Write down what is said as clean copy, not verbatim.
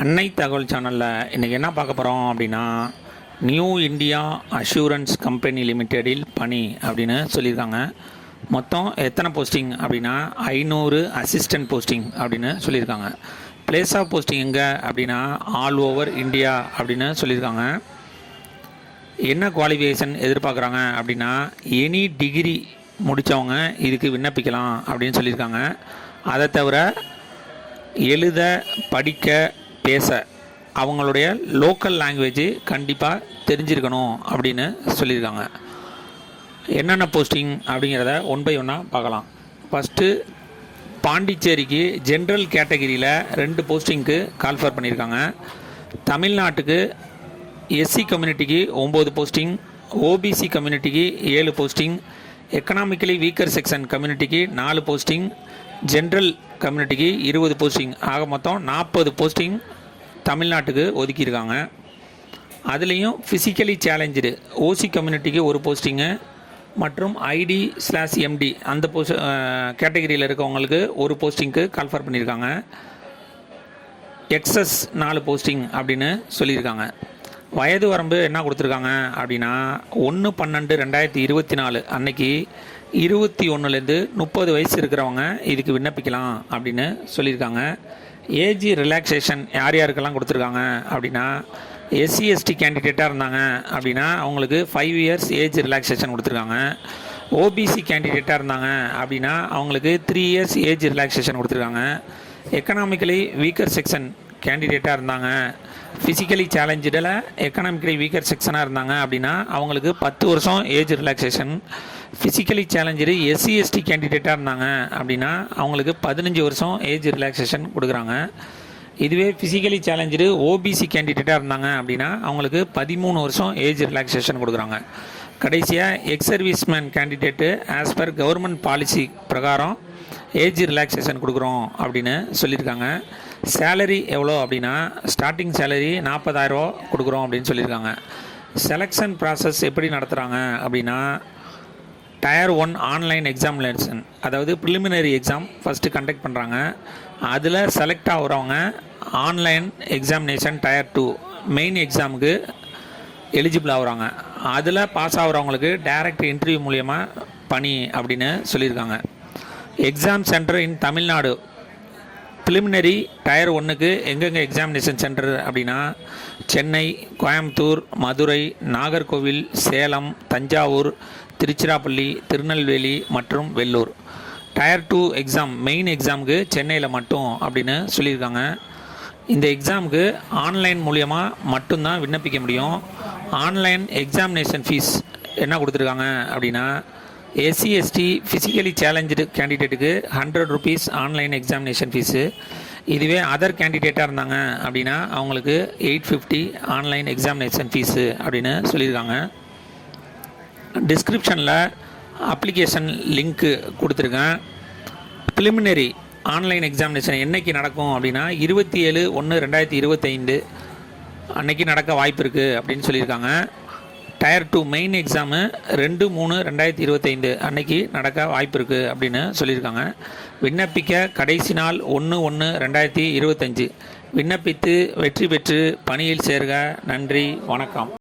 அன்னை தகவல் சேனலில் இன்றைக்கி என்ன பார்க்க போகிறோம் அப்படின்னா, நியூ இந்தியா அஷூரன்ஸ் கம்பெனி லிமிடெடில் பணி அப்படின்னு சொல்லியிருக்காங்க. மொத்தம் எத்தனை போஸ்டிங் அப்படின்னா 500 அசிஸ்டன்ட் போஸ்டிங் அப்படின்னு சொல்லியிருக்காங்க. பிளேஸ் ஆஃப் போஸ்டிங் எங்கே அப்படின்னா ஆல் ஓவர் இந்தியா அப்படின்னு சொல்லியிருக்காங்க. என்ன குவாலிஃபிகேஷன் எதிர்பார்க்குறாங்க அப்படின்னா எனி டிகிரி முடித்தவங்க இதுக்கு விண்ணப்பிக்கலாம் அப்படின்னு சொல்லியிருக்காங்க. அதை தவிர எழுத படிக்க பேச அவங்களுடைய லோக்கல் லாங்குவேஜ் கண்டிப்பாக தெரிஞ்சிருக்கணும் அப்படின்னு சொல்லியிருக்காங்க. என்னென்ன போஸ்டிங் அப்படிங்கிறத ஒன் பை ஒன்னாக பார்க்கலாம். ஃபஸ்ட்டு பாண்டிச்சேரிக்கு ஜென்ரல் கேட்டகிரியில் 2 போஸ்டிங்க்கு கால்ஃபர் பண்ணியிருக்காங்க. தமிழ்நாட்டுக்கு எஸ்சி கம்யூனிட்டிக்கு 9 போஸ்டிங், ஓபிசி கம்யூனிட்டிக்கு 7 போஸ்டிங், எக்கனாமிக்கலி வீக்கர் செக்ஷன் கம்யூனிட்டிக்கு 4 போஸ்டிங், ஜென்ரல் கம்யூனிட்டிக்கு 20 போஸ்டிங், ஆக மொத்தம் 40 போஸ்டிங் தமிழ்நாட்டுக்கு ஒதுக்கியிருக்காங்க. அதுலேயும் ஃபிசிக்கலி சேலஞ்சு ஓசி கம்யூனிட்டிக்கு 1 போஸ்டிங்கு மற்றும் ஐடி/எம்டி அந்த கேட்டகரியில் இருக்கவங்களுக்கு 1 போஸ்டிங்க்கு கால்ஃபர் பண்ணியிருக்காங்க. எக்ஸஸ் 4 போஸ்டிங் அப்படின்னு சொல்லியிருக்காங்க. வயது வரம்பு என்ன கொடுத்துருக்காங்க அப்படின்னா 1/12/2024 அன்னைக்கு 21லேருந்து 30 வயசு இருக்கிறவங்க இதுக்கு விண்ணப்பிக்கலாம் அப்படின்னு சொல்லியிருக்காங்க. ஏஜ் ரிலாக்ஸேஷன் யார் யாருக்கெல்லாம் கொடுத்துருக்காங்க அப்படின்னா எஸ்சி/எஸ்டி கேண்டிடேட்டாக இருந்தாங்க அப்படின்னா அவங்களுக்கு 5 இயர்ஸ் ஏஜ் ரிலாக்ஸேஷன் கொடுத்துருக்காங்க. ஓபிசி கேண்டிடேட்டாக இருந்தாங்க அப்படின்னா அவங்களுக்கு 3 இயர்ஸ் ஏஜ் ரிலாக்ஸேஷன் கொடுத்துருக்காங்க. எக்கனாமிக்கலி வீக்கர் செக்ஷன் கேண்டிடேட்டாக இருந்தாங்க, ஃபிசிக்கலி சேலஞ்சில் எக்கனாமிக்கலி வீக்கர் செக்ஷனாக இருந்தாங்க அப்படின்னா அவங்களுக்கு 10 வருஷம் ஏஜ் ரிலாக்ஸேஷன். ஃபிசிக்கலி சேலஞ்சு எஸ்சி/எஸ்டி கேண்டிடேட்டாக இருந்தாங்க அப்படின்னா அவங்களுக்கு 15 வருஷம் ஏஜ் ரிலாக்ஸேஷன் கொடுக்குறாங்க. இதுவே ஃபிசிக்கலி சேலஞ்சு ஓபிசி கேண்டிடேட்டாக இருந்தாங்க அப்படின்னா அவங்களுக்கு 13 வருஷம் ஏஜ் ரிலாக்ஸேஷன் கொடுக்குறாங்க. கடைசியாக X serviceman candidate as per government policy பிரகாரம் ஏஜ் ரிலாக்ஸேஷன் கொடுக்குறோம் அப்படின்னு சொல்லியிருக்காங்க. சேலரி எவ்வளோ அப்படின்னா ஸ்டார்டிங் சேலரி 40,000 ரூபா கொடுக்குறோம் அப்படின்னு சொல்லியிருக்காங்க. செலெக்ஷன் ப்ராசஸ் எப்படி நடத்துகிறாங்க அப்படின்னா Tier 1 ஆன்லைன் எக்ஸாமினேஷன், அதாவது ப்ரிலிமினரி எக்ஸாம் ஃபஸ்ட்டு கண்டக்ட் பண்ணுறாங்க. அதில் செலக்ட் ஆகிறவங்க ஆன்லைன் எக்ஸாமினேஷன் Tier 2 மெயின் எக்ஸாமுக்கு எலிஜிபிள் ஆகுறாங்க. அதில் பாஸ் ஆகிறவங்களுக்கு டைரக்ட் இன்டர்வியூ மூலியமாக பணி அப்படின்னு சொல்லியிருக்காங்க. Exam centre in Tamil Nadu preliminary Tier 1க்கு எங்கெங்கே எக்ஸாமினேஷன் சென்டர் அப்படின்னா சென்னை, கோயம்புத்தூர், மதுரை, நாகர்கோவில், சேலம், தஞ்சாவூர், திருச்சிராப்பள்ளி, திருநெல்வேலி மற்றும் வெள்ளூர். Tier 2 எக்ஸாம் மெயின் எக்ஸாமுக்கு சென்னையில் மட்டும் அப்படின்னு சொல்லியிருக்காங்க. இந்த எக்ஸாமுக்கு ஆன்லைன் மூலியமாக மட்டும்தான் விண்ணப்பிக்க முடியும். ஆன்லைன் எக்ஸாமினேஷன் ஃபீஸ் என்ன கொடுத்துருக்காங்க அப்படின்னா எஸ்சி/எஸ்டி ஃபிசிக்கலி சேலஞ்சு கேண்டிடேட்டுக்கு 100 rupees ஆன்லைன் எக்ஸாமினேஷன் ஃபீஸு. இதுவே அதர் கேண்டிடேட்டாக இருந்தாங்க அப்படின்னா அவங்களுக்கு 850 ஆன்லைன் எக்ஸாமினேஷன் ஃபீஸு அப்படின்னு சொல்லியிருக்காங்க. டிஸ்கிரிப்ஷனில் அப்ளிகேஷன் லிங்க்கு கொடுத்துருக்கேன். ப்ரிலிமினரி ஆன்லைன் எக்ஸாமினேஷன் என்றைக்கு நடக்கும் அப்படின்னா 27/1/2025 அன்னைக்கு நடக்க வாய்ப்பு இருக்குது அப்படின்னு சொல்லியிருக்காங்க. Tier 2 மெயின் எக்ஸாமு 2/3/2025 அன்னைக்கு நடக்க வாய்ப்பு இருக்குது அப்படின்னு சொல்லியிருக்காங்க. விண்ணப்பிக்க கடைசி நாள் 1/1/2025. விண்ணப்பித்து வெற்றி பெற்று பணியில் சேர்க. நன்றி, வணக்கம்.